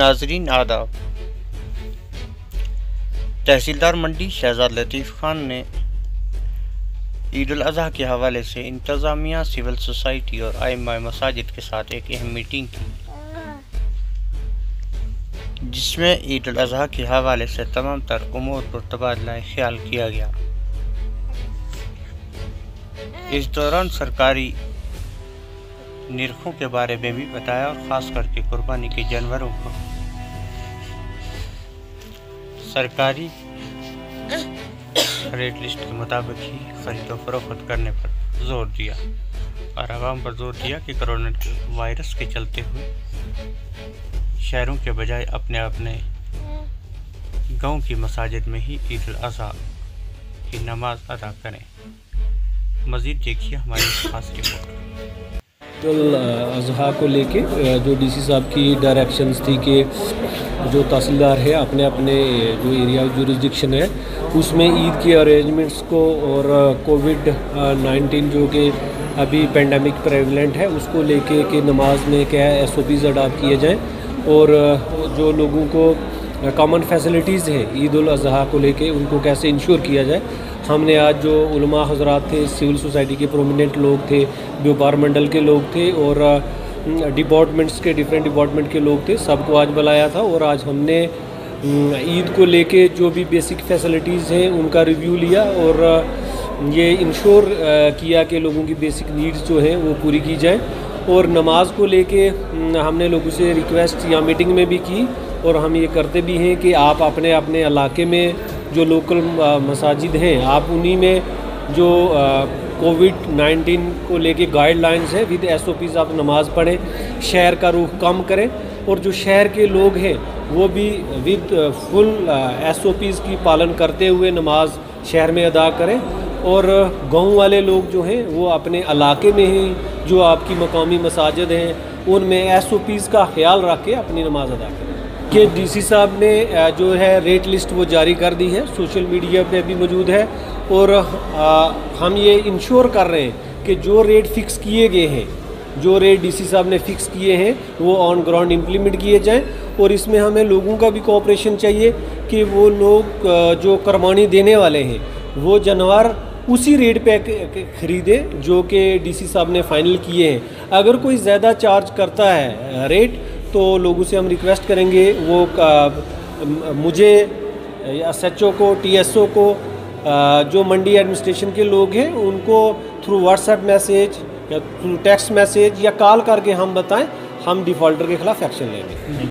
नाजरीन आदाब। तहसीलदार मंडी शहजाद लतीफ़ खान ने ईद उल अज़हा के हवाले से इंतज़ामिया, सिविल सोसाइटी और आइम्मा मसाजिद के साथ एक अहम मीटिंग की, जिसमें ईद उल अज़हा के हवाले से तमाम तर उमूर पर तबादला ख्याल किया गया। इस दौरान सरकारी निरखों के बारे में भी बताया और ख़ास करके कुर्बानी के जानवरों को सरकारी रेट लिस्ट के मुताबिक ही खरीद फरोख्त करने पर जोर दिया और आवाम पर जोर दिया कि कोरोना वायरस के चलते हुए शहरों के बजाय अपने अपने गांव की मसाजिद में ही ईद उल अज़हा की नमाज अदा करें। मज़ीद देखिए हमारी खास रिपोर्ट। ईद उल अज़हा को लेके जो डीसी साहब की डायरेक्शंस थी कि जो तहसीलदार है अपने अपने जो एरिया जुरिस्डिक्शन है उसमें ईद के अरेंजमेंट्स को और कोविड-19 जो कि अभी पेंडेमिक प्रेवलेंट है उसको लेके कि नमाज में क्या SOPs अडॉप्ट किए जाएं और जो लोगों को कॉमन फैसिलिटीज़ हैं ईद उल अज़हा को लेके उनको कैसे इंश्योर किया जाए। हमने आज जो उलमा हज़रात थे, सिविल सोसाइटी के प्रोमिनेंट लोग थे, व्यापार मंडल के लोग थे और डिपार्टमेंट्स के डिफरेंट डिपार्टमेंट के लोग थे, सबको आज बुलाया था और आज हमने ईद को लेके जो भी बेसिक फैसिलिटीज़ हैं उनका रिव्यू लिया और ये इंश्योर किया कि लोगों की बेसिक नीड्स जो हैं वो पूरी की जाए। और नमाज को लेके हमने लोगों से रिक्वेस्ट या मीटिंग में भी की और हम ये करते भी हैं कि आप अपने अपने इलाके में जो लोकल मसाजिद हैं आप उन्हीं में जो कोविड-19 को लेके गाइडलाइंस है विद SOPs आप नमाज़ पढ़ें, शहर का रुख कम करें और जो शहर के लोग हैं वो भी विद फुल SOPs की पालन करते हुए नमाज शहर में अदा करें और गाँव वाले लोग जो हैं वो अपने इलाके में ही जो आपकी मकामी मसाजिद हैं उनमें SOPs का ख्याल रख के अपनी नमाज अदा करें। कि डीसी साहब ने जो है रेट लिस्ट वो जारी कर दी है, सोशल मीडिया पे भी मौजूद है और हम ये इंश्योर कर रहे हैं कि जो रेट फिक्स किए गए हैं, जो रेट डीसी साहब ने फिक्स किए हैं वो ऑन ग्राउंड इम्प्लीमेंट किए जाएं और इसमें हमें लोगों का भी कोऑपरेशन चाहिए कि वो लोग जो कुर्बानी देने वाले हैं वो जानवर उसी रेट पे ख़रीदें जो कि डीसी साहब ने फाइनल किए हैं। अगर कोई ज़्यादा चार्ज करता है रेट तो लोगों से हम रिक्वेस्ट करेंगे वो मुझे SHO को, TSO को, जो मंडी एडमिनिस्ट्रेशन के लोग हैं उनको थ्रू व्हाट्सएप मैसेज या थ्रू टेक्स्ट मैसेज या कॉल करके हम बताएं, हम डिफ़ॉल्टर के ख़िलाफ़ एक्शन लेंगे।